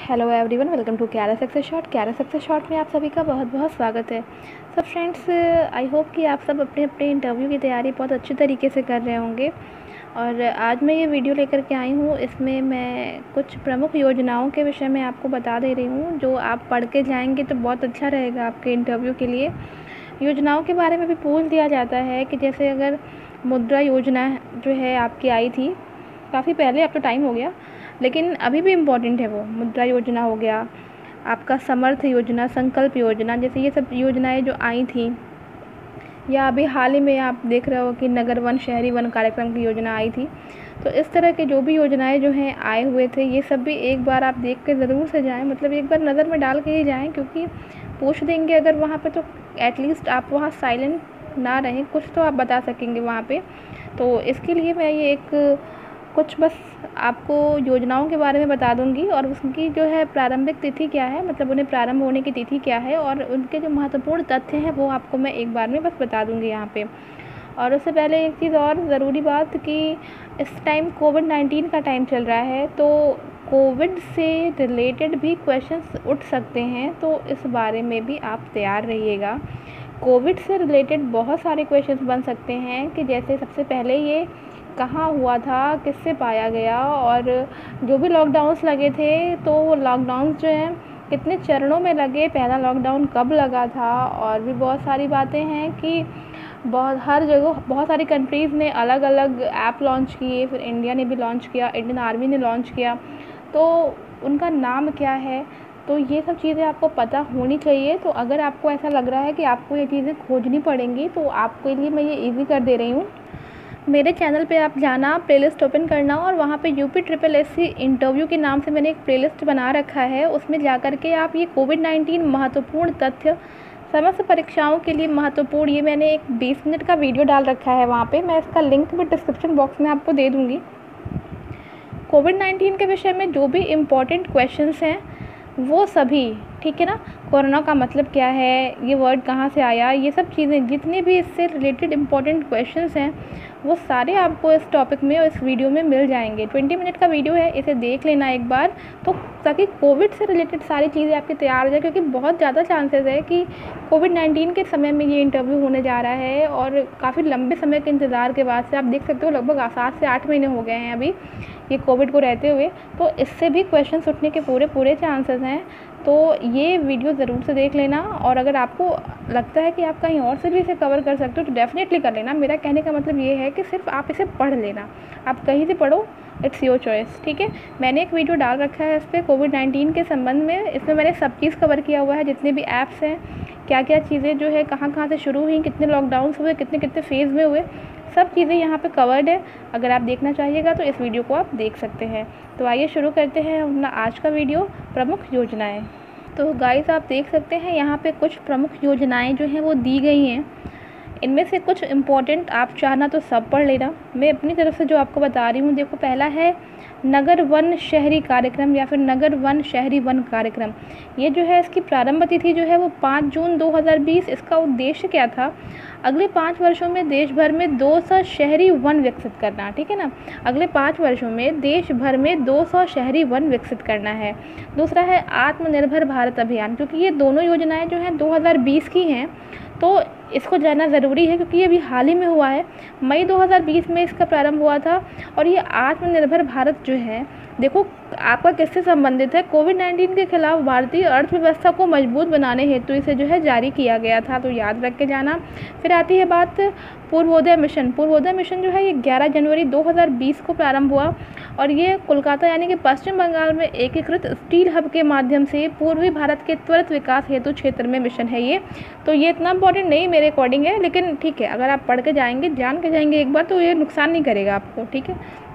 Hello everyone, welcome to क्यारा success short में आप सभी का बहुत बहुत स्वागत है। सब फ्रेंड्स, आई होप कि आप सब अपने अपने इंटरव्यू की तैयारी बहुत अच्छी तरीके से कर रहे होंगे। और आज मैं ये वीडियो लेकर के आई हूँ। इसमें मैं कुछ प्रमुख योजनाओं के विषय में आपको बता दे रही हूँ, जो आप पढ़ के जाएंगे तो बहुत अच्छा रहेगा आपके इंटरव्यू के लिए। योजनाओं के बारे में भी पूछ दिया जाता है कि जैसे अगर मुद्रा योजना जो है आपकी आई थी काफ़ी पहले, अब तो टाइम हो गया, लेकिन अभी भी इम्पॉर्टेंट है वो। मुद्रा योजना हो गया, आपका समर्थ योजना, संकल्प योजना, जैसे ये सब योजनाएं जो आई थी, या अभी हाल ही में आप देख रहे हो कि नगर वन शहरी वन कार्यक्रम की योजना आई थी। तो इस तरह के जो भी योजनाएं जो हैं आए हुए थे, ये सब भी एक बार आप देख के ज़रूर से जाएं, मतलब एक बार नज़र में डाल के ही जाएं, क्योंकि पूछ देंगे अगर वहाँ पे तो एटलीस्ट आप वहाँ साइलेंट ना रहें, कुछ तो आप बता सकेंगे वहाँ पे। तो इसके लिए मैं ये कुछ बस आपको योजनाओं के बारे में बता दूंगी, और उसकी जो है प्रारंभिक तिथि क्या है, मतलब उन्हें प्रारंभ होने की तिथि क्या है, और उनके जो महत्वपूर्ण तथ्य हैं वो आपको मैं एक बार में बस बता दूंगी यहाँ पे। और उससे पहले एक चीज़ और ज़रूरी बात कि इस टाइम कोविड-19 का टाइम चल रहा है, तो कोविड से रिलेटेड भी क्वेश्चंस उठ सकते हैं, तो इस बारे में भी आप तैयार रहिएगा। कोविड से रिलेटेड बहुत सारे क्वेश्चंस बन सकते हैं कि जैसे सबसे पहले ये कहाँ हुआ था, किससे पाया गया, और जो भी लॉकडाउन्स लगे थे तो वो लॉकडाउन्स जो हैं कितने चरणों में लगे, पहला लॉकडाउन कब लगा था, और भी बहुत सारी बातें हैं कि हर जगह बहुत सारी कंट्रीज़ ने अलग अलग ऐप लॉन्च किए, फिर इंडिया ने भी लॉन्च किया, इंडियन आर्मी ने लॉन्च किया, तो उनका नाम क्या है। तो ये सब चीज़ें आपको पता होनी चाहिए। तो अगर आपको ऐसा लग रहा है कि आपको ये चीज़ें खोजनी पड़ेंगी, तो आपके लिए मैं ये ईज़ी कर दे रही हूँ। मेरे चैनल पे आप जाना, प्लेलिस्ट ओपन करना, और वहाँ पे यूपी इंटरव्यू के नाम से मैंने एक प्लेलिस्ट बना रखा है। उसमें जा कर के आप ये कोविड-19 महत्वपूर्ण तथ्य, समस्त परीक्षाओं के लिए महत्वपूर्ण, ये मैंने एक 20 मिनट का वीडियो डाल रखा है वहाँ पे। मैं इसका लिंक भी डिस्क्रिप्शन बॉक्स में आपको दे दूँगी। कोविड-19 के विषय में जो भी इम्पोर्टेंट क्वेश्चंस हैं वो सभी, ठीक है ना, कोरोना का मतलब क्या है, ये वर्ड कहाँ से आया, ये सब चीज़ें, जितने भी इससे रिलेटेड इम्पोर्टेंट क्वेश्चंस हैं वो सारे आपको इस टॉपिक में और इस वीडियो में मिल जाएंगे। 20 मिनट का वीडियो है, इसे देख लेना एक बार, तो ताकि कोविड से रिलेटेड सारी चीज़ें आपकी तैयार हो जाए, क्योंकि बहुत ज़्यादा चांसेस है कि कोविड-19 के समय में ये इंटरव्यू होने जा रहा है, और काफ़ी लंबे समय के इंतज़ार के बाद से आप देख सकते हो लगभग 7 से 8 महीने हो गए हैं अभी ये कोविड को रहते हुए, तो इससे भी क्वेश्चन उठने के पूरे चांसेस हैं। तो ये वीडियो ज़रूर से देख लेना, और अगर आपको लगता है कि आप कहीं और से भी इसे कवर कर सकते हो तो डेफ़िनेटली कर लेना। मेरा कहने का मतलब ये है कि सिर्फ आप इसे पढ़ लेना, आप कहीं से पढ़ो, इट्स योर चॉइस, ठीक है। मैंने एक वीडियो डाल रखा है इस पर कोविड-19 के संबंध में, इसमें मैंने सब चीज़ कवर किया हुआ है, जितने भी ऐप्स हैं, क्या क्या चीज़ें जो है कहाँ से शुरू हुई, कितने लॉकडाउन्स हुए, कितने फेज़ में हुए, सब चीज़ें यहाँ पे कवर्ड है। अगर आप देखना चाहिएगा तो इस वीडियो को आप देख सकते हैं। तो आइए शुरू करते हैं अपना आज का वीडियो, प्रमुख योजनाएं। तो गाइस, आप देख सकते हैं यहाँ पे कुछ प्रमुख योजनाएं जो हैं वो दी गई हैं। इनमें से कुछ इम्पॉर्टेंट आप चाहना तो सब पढ़ लेना, मैं अपनी तरफ से जो आपको बता रही हूँ। देखो, पहला है नगर वन शहरी कार्यक्रम, या फिर नगर वन शहरी वन कार्यक्रम। ये जो है इसकी प्रारंभ तिथि जो है वो 5 जून 2020। इसका उद्देश्य क्या था, अगले 5 वर्षों में देश भर में 200 शहरी वन विकसित करना, ठीक है ना। अगले 5 वर्षों में देश भर में 200 शहरी वन विकसित करना है। दूसरा है आत्मनिर्भर भारत अभियान, क्योंकि ये दोनों योजनाएं जो हैं 2020 की हैं, तो इसको जानना ज़रूरी है, क्योंकि ये अभी हाल ही में हुआ है, मई 2020 में इसका प्रारंभ हुआ था। और ये आत्मनिर्भर भारत जो है, देखो आपका किससे संबंधित है, कोविड-19 के खिलाफ भारतीय अर्थव्यवस्था को मजबूत बनाने हेतु इसे जो है जारी किया गया था, तो याद रख के जाना। फिर आती है बात पूर्वोदय मिशन। पूर्वोदय मिशन जो है ये 11 जनवरी 2020 को प्रारंभ हुआ, और ये कोलकाता यानी कि पश्चिम बंगाल में एकीकृत स्टील हब के माध्यम से पूर्वी भारत के त्वरित विकास हेतु क्षेत्र में मिशन है ये। तो ये इतना इंपॉर्टेंट नहीं मेरे अकॉर्डिंग है, लेकिन ठीक है, अगर आप पढ़ के जाएंगे, जान के जाएंगे एक बार, तो ये नुकसान नहीं करेगा आपको, ठीक है।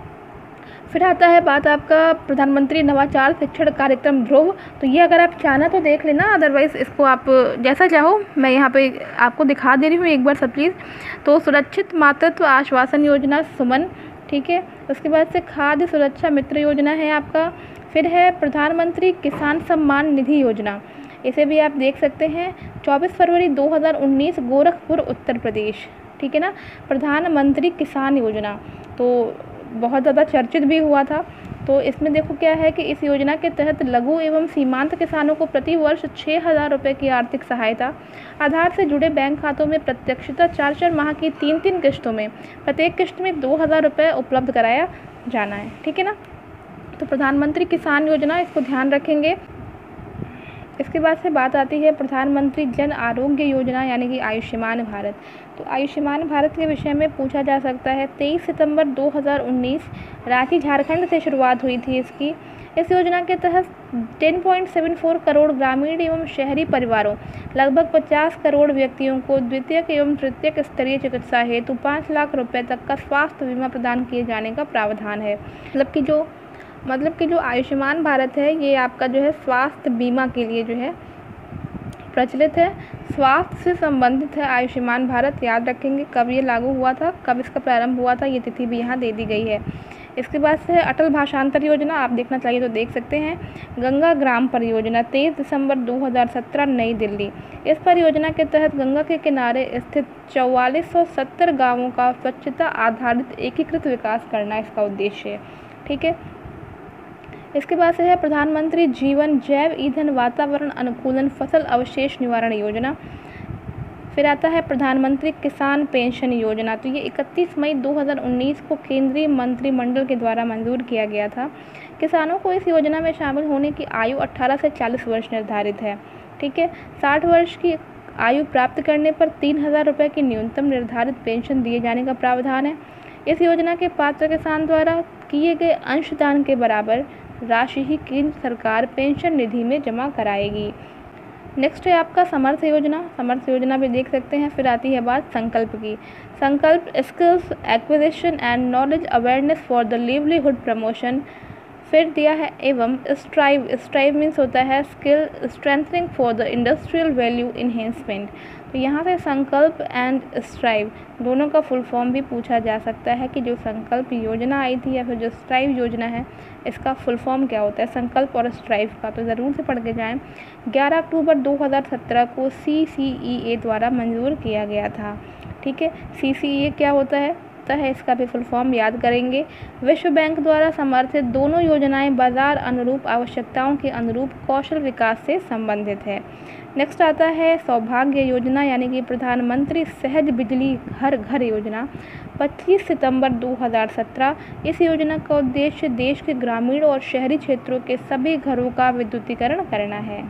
फिर आता है बात आपका प्रधानमंत्री नवाचार शिक्षण कार्यक्रम ध्रुव। तो ये अगर आप चाहना तो देख लेना, अदरवाइज़ इसको आप जैसा चाहो, मैं यहाँ पे आपको दिखा दे रही हूँ एक बार सब चीज़। तो सुरक्षित मातृत्व आश्वासन योजना सुमन, ठीक है। उसके बाद से खाद्य सुरक्षा मित्र योजना है आपका। फिर है प्रधानमंत्री किसान सम्मान निधि योजना, इसे भी आप देख सकते हैं। 24 फरवरी 2019 गोरखपुर उत्तर प्रदेश, ठीक है ना। प्रधानमंत्री किसान योजना तो बहुत ज़्यादा चर्चित भी हुआ था। तो इसमें देखो क्या है कि इस योजना के तहत लघु एवं सीमांत किसानों को प्रति वर्ष 6,000 रुपये की आर्थिक सहायता आधार से जुड़े बैंक खातों में प्रत्यक्षतः 4-4 माह की 3-3 किश्तों में प्रत्येक किश्त में 2,000 रुपये उपलब्ध कराया जाना है। ठीक है ना। तो प्रधानमंत्री किसान योजना, इसको ध्यान रखेंगे। इसके बाद से बात आती है प्रधानमंत्री जन आरोग्य योजना यानी कि आयुष्मान भारत। तो आयुष्मान भारत के विषय में पूछा जा सकता है। 23 सितंबर 2019 रांची झारखंड से शुरुआत हुई थी इसकी। इस योजना के तहत 10.74 करोड़ ग्रामीण एवं शहरी परिवारों लगभग 50 करोड़ व्यक्तियों को द्वितीयक एवं तृतीयक स्तरीय चिकित्सा हेतु 5 लाख रुपये तक का स्वास्थ्य बीमा प्रदान किए जाने का प्रावधान है। मतलब कि जो आयुष्मान भारत है ये आपका जो है स्वास्थ्य बीमा के लिए जो है प्रचलित है, स्वास्थ्य से संबंधित है आयुष्मान भारत। याद रखेंगे कब ये लागू हुआ था, कब इसका प्रारंभ हुआ था, ये तिथि भी यहाँ दे दी गई है। इसके बाद से अटल भाषांतर योजना, आप देखना चाहिए तो देख सकते हैं। गंगा ग्राम परियोजना 23 दिसंबर 2017 नई दिल्ली। इस परियोजना के तहत गंगा के किनारे स्थित 4470 गाँवों का स्वच्छता आधारित एकीकृत विकास करना इसका उद्देश्य है। ठीक है। इसके बाद से है प्रधानमंत्री जीवन जैव ईंधन वातावरण अनुकूलन फसल अवशेष निवारण योजना। फिर आता है प्रधानमंत्री किसान पेंशन योजना। तो ये 31 मई 2019 को केंद्रीय मंत्रिमंडल के द्वारा मंजूर किया गया था। किसानों को इस योजना में शामिल होने की आयु 18 से 40 वर्ष निर्धारित है। ठीक है। 60 वर्ष की आयु प्राप्त करने पर 3,000 रुपये की न्यूनतम निर्धारित पेंशन दिए जाने का प्रावधान है। इस योजना के पात्र किसान द्वारा किए गए अंशदान के बराबर राशि ही केंद्र सरकार पेंशन निधि में जमा कराएगी। नेक्स्ट है आपका समर्थ योजना। समर्थ योजना भी देख सकते हैं। फिर आती है बात संकल्प की। संकल्प skills acquisition and knowledge awareness for the livelihood promotion. फिर दिया है एवं स्ट्राइव। स्ट्राइव मीन्स होता है skill strengthening for the industrial value enhancement. तो यहाँ से संकल्प एंड स्ट्राइव दोनों का फुल फॉर्म भी पूछा जा सकता है कि जो संकल्प योजना आई थी या फिर जो स्ट्राइव योजना है इसका फुल फॉर्म क्या होता है संकल्प और स्ट्राइव का। तो ज़रूर से पढ़ के जाएँ। 11 अक्टूबर 2017 को CCEA द्वारा मंजूर किया गया था। ठीक है। CCEA क्या होता है इसका भी फुल फॉर्म याद करेंगे। विश्व बैंक द्वारा समर्थित दोनों योजनाएं बाजार अनुरूप आवश्यकताओं के अनुरूप कौशल विकास से संबंधित है। नेक्स्ट आता है सौभाग्य योजना यानी कि प्रधानमंत्री सहज बिजली हर घर योजना। 25 सितंबर 2017। इस योजना का उद्देश्य देश के ग्रामीण और शहरी क्षेत्रों के सभी घरों का विद्युतीकरण करना है।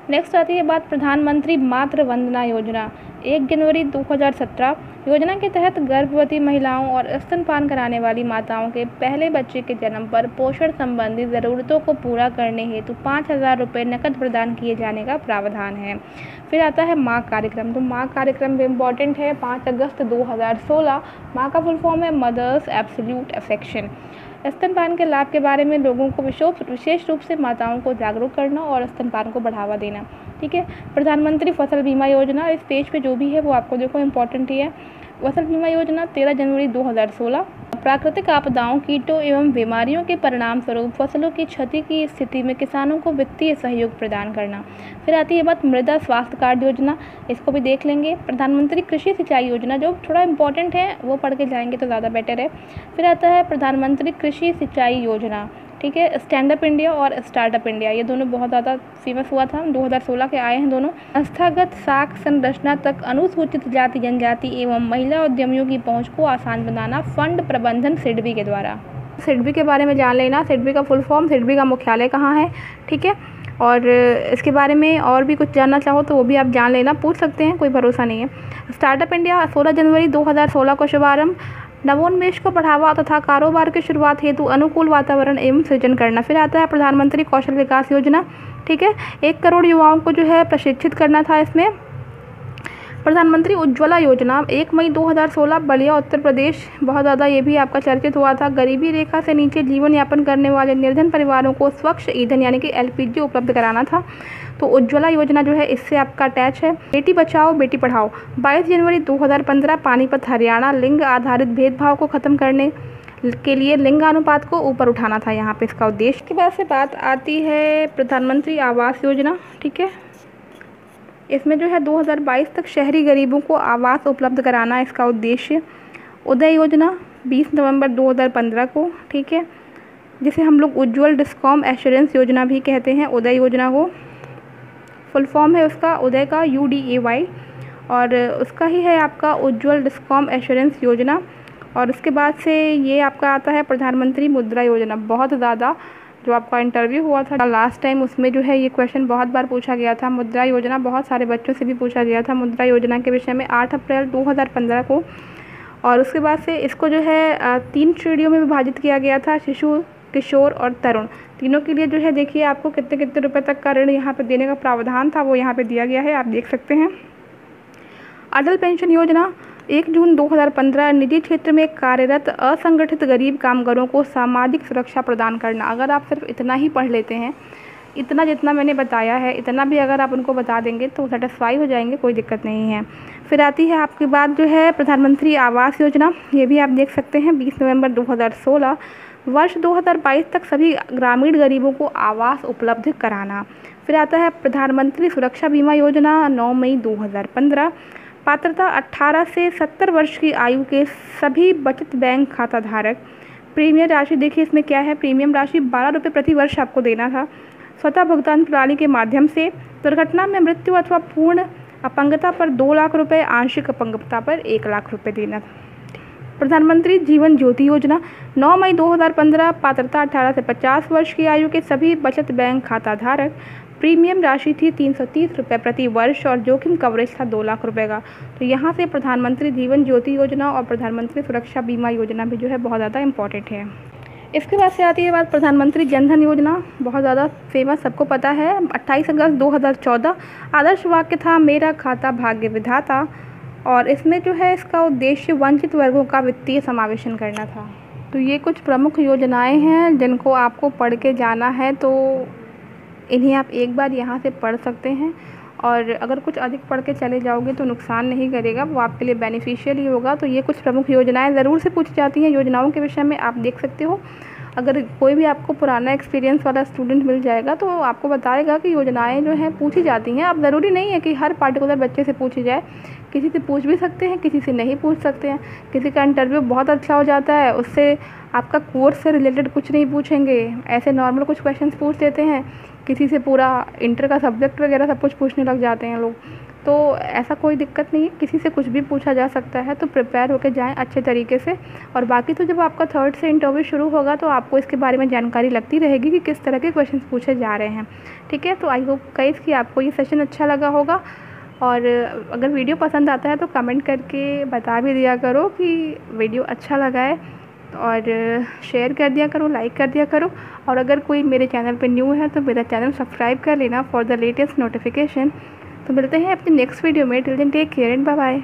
नेक्स्ट आती है बात प्रधानमंत्री मातृ वंदना योजना। 1 जनवरी 2017 योजना के तहत गर्भवती महिलाओं और स्तनपान कराने वाली माताओं के पहले बच्चे के जन्म पर पोषण संबंधी ज़रूरतों को पूरा करने हेतु 5,000 रुपये नकद प्रदान किए जाने का प्रावधान है। फिर आता है माँ कार्यक्रम। तो माँ कार्यक्रम भी इम्पॉर्टेंट है। 5 अगस्त 2016। माँ का फुल फॉर्म है मदर्स एब्सोल्यूट अफेक्शन। स्तनपान के लाभ के बारे में लोगों को विशेष रूप से माताओं को जागरूक करना और स्तनपान को बढ़ावा देना। ठीक है। प्रधानमंत्री फसल बीमा योजना। इस पेज पे जो भी है वो आपको देखो इम्पोर्टेंट ही है। फसल बीमा योजना 13 जनवरी 2016। प्राकृतिक आपदाओं, कीटों एवं बीमारियों के परिणाम स्वरूप फसलों की क्षति की स्थिति में किसानों को वित्तीय सहयोग प्रदान करना। फिर आती है बात मृदा स्वास्थ्य कार्ड योजना। इसको भी देख लेंगे। प्रधानमंत्री कृषि सिंचाई योजना जो थोड़ा इंपॉर्टेंट है वो पढ़ के जाएंगे तो ज़्यादा बेटर है। फिर आता है प्रधानमंत्री कृषि सिंचाई योजना। ठीक है। स्टैंड अप इंडिया और स्टार्टअप इंडिया ये दोनों बहुत ज़्यादा फेमस हुआ था। 2016 के आए हैं दोनों। संस्थागत साख संरचना तक अनुसूचित जाति जनजाति एवं महिला उद्यमियों की पहुंच को आसान बनाना फंड प्रबंधन सिडबी के द्वारा। सिडबी के बारे में जान लेना। सिडबी का फुल फॉर्म, सिडबी का मुख्यालय कहाँ है। ठीक है। और इसके बारे में और भी कुछ जानना चाहो तो वो भी आप जान लेना, पूछ सकते हैं, कोई भरोसा नहीं है। स्टार्टअप इंडिया 16 जनवरी 2016 को शुभारंभ। नवोन्मेष को बढ़ावा तथा कारोबार की शुरुआत हेतु अनुकूल वातावरण एवं सृजन करना। फिर आता है प्रधानमंत्री कौशल विकास योजना। ठीक है। 1 करोड़ युवाओं को जो है प्रशिक्षित करना था इसमें। प्रधानमंत्री उज्ज्वला योजना 1 मई 2016 बलिया उत्तर प्रदेश। बहुत ज़्यादा ये भी आपका चर्चित हुआ था। गरीबी रेखा से नीचे जीवन यापन करने वाले निर्धन परिवारों को स्वच्छ ईंधन यानी कि LPG उपलब्ध कराना था। तो उज्ज्वला योजना जो है इससे आपका अटैच है। बेटी बचाओ बेटी पढ़ाओ 22 जनवरी 2015 पानीपत हरियाणा। लिंग आधारित भेदभाव को खत्म करने के लिए लिंगानुपात को ऊपर उठाना था यहाँ पे इसका उद्देश्य। के बाद से बात आती है प्रधानमंत्री आवास योजना। ठीक है। इसमें जो है 2022 तक शहरी गरीबों को आवास उपलब्ध कराना इसका उद्देश्य। उदय योजना 20 नवंबर 2015 को। ठीक है। जिसे हम लोग उज्ज्वल डिस्कॉम एश्योरेंस योजना भी कहते हैं, उदय योजना को। फुल फॉर्म है उसका उदय का UDAY, और उसका ही है आपका उज्ज्वल डिस्कॉम एश्योरेंस योजना। और उसके बाद से ये आपका आता है प्रधानमंत्री मुद्रा योजना। बहुत ज़्यादा जो आपका इंटरव्यू हुआ था लास्ट टाइम, उसमें जो है ये क्वेश्चन बहुत बार पूछा गया था। मुद्रा योजना बहुत सारे बच्चों से भी पूछा गया था मुद्रा योजना के विषय में 8 अप्रैल 2015 को। और उसके बाद से इसको जो है 3 श्रेणियों में विभाजित किया गया था, शिशु, किशोर और तरुण। तीनों के लिए जो है देखिए आपको कितने कितने रुपए तक का ऋण यहाँ पे देने का प्रावधान था वो यहाँ पे दिया गया है, आप देख सकते हैं। अटल पेंशन योजना 1 जून 2015 निजी क्षेत्र में कार्यरत असंगठित गरीब कामगारों को सामाजिक सुरक्षा प्रदान करना। अगर आप सिर्फ इतना ही पढ़ लेते हैं, इतना जितना मैंने बताया है, इतना भी अगर आप उनको बता देंगे तो सेटिस्फाई हो जाएंगे, कोई दिक्कत नहीं है। फिर आती है आपके बाद जो है प्रधानमंत्री आवास योजना। ये भी आप देख सकते हैं 20 नवंबर 2016। वर्ष 2022 तक सभी ग्रामीण गरीबों को आवास उपलब्ध कराना। फिर आता है प्रधानमंत्री सुरक्षा बीमा योजना 9 मई 2015। पात्रता 18 से 70 वर्ष की आयु के सभी बचत बैंक खाता धारक। प्रीमियम राशि देखिए इसमें क्या है, प्रीमियम राशि 12 रुपये प्रति वर्ष आपको देना था। स्वतः भुगतान प्रणाली के माध्यम से दुर्घटना में मृत्यु अथवा पूर्ण अपंगता पर 2 लाख रुपये, आंशिक अपंगता पर 1 लाख रुपये देना था। प्रधानमंत्री जीवन ज्योति योजना 9 मई 2015। पात्रता 18 से 50 वर्ष की आयु के सभी बचत बैंक खाता धारक। प्रीमियम राशि थी 330 रुपये प्रति वर्ष और जोखिम कवरेज था 2 लाख रुपये का। तो यहाँ से प्रधानमंत्री जीवन ज्योति योजना और प्रधानमंत्री सुरक्षा बीमा योजना भी जो है बहुत ज़्यादा इंपॉर्टेंट है। इसके बाद से आती है बात प्रधानमंत्री जनधन योजना, बहुत ज़्यादा फेमस, सबको पता है। 28 अगस्त 2014। आदर्श वाक्य था मेरा खाता भाग्य विधाता। और इसमें जो है इसका उद्देश्य वंचित वर्गों का वित्तीय समावेशन करना था। तो ये कुछ प्रमुख योजनाएं हैं जिनको आपको पढ़ के जाना है, तो इन्हें आप एक बार यहाँ से पढ़ सकते हैं। और अगर कुछ अधिक पढ़ के चले जाओगे तो नुकसान नहीं करेगा, वो आपके लिए बेनिफिशियल ही होगा। तो ये कुछ प्रमुख योजनाएं ज़रूर से पूछी जाती हैं। योजनाओं के विषय में आप देख सकते हो। अगर कोई भी आपको पुराना एक्सपीरियंस वाला स्टूडेंट मिल जाएगा तो आपको बताएगा कि योजनाएं जो हैं पूछी जाती हैं। अब ज़रूरी नहीं है कि हर पार्टिकुलर बच्चे से पूछी जाए, किसी से पूछ भी सकते हैं, किसी से नहीं पूछ सकते हैं। किसी का इंटरव्यू बहुत अच्छा हो जाता है, उससे आपका कोर्स से रिलेटेड कुछ नहीं पूछेंगे, ऐसे नॉर्मल कुछ क्वेश्चंस पूछ लेते हैं। किसी से पूरा इंटर का सब्जेक्ट वगैरह सब कुछ पूछने लग जाते हैं लोग। तो ऐसा कोई दिक्कत नहीं है, किसी से कुछ भी पूछा जा सकता है। तो प्रिपेयर होकर जाएं अच्छे तरीके से। और बाकी तो जब आपका 3rd से इंटरव्यू शुरू होगा तो आपको इसके बारे में जानकारी लगती रहेगी कि किस तरह के क्वेश्चन पूछे जा रहे हैं। ठीक है, तो आई होप गाइस कि आपको ये सेशन अच्छा लगा होगा। और अगर वीडियो पसंद आता है तो कमेंट करके बता भी दिया करो कि वीडियो अच्छा लगा है, और शेयर कर दिया करो, लाइक कर दिया करो। और अगर कोई मेरे चैनल पे न्यू है तो मेरा चैनल सब्सक्राइब कर लेना फॉर द लेटेस्ट नोटिफिकेशन। तो मिलते हैं अपने नेक्स्ट वीडियो में। Till then take care and bye bye.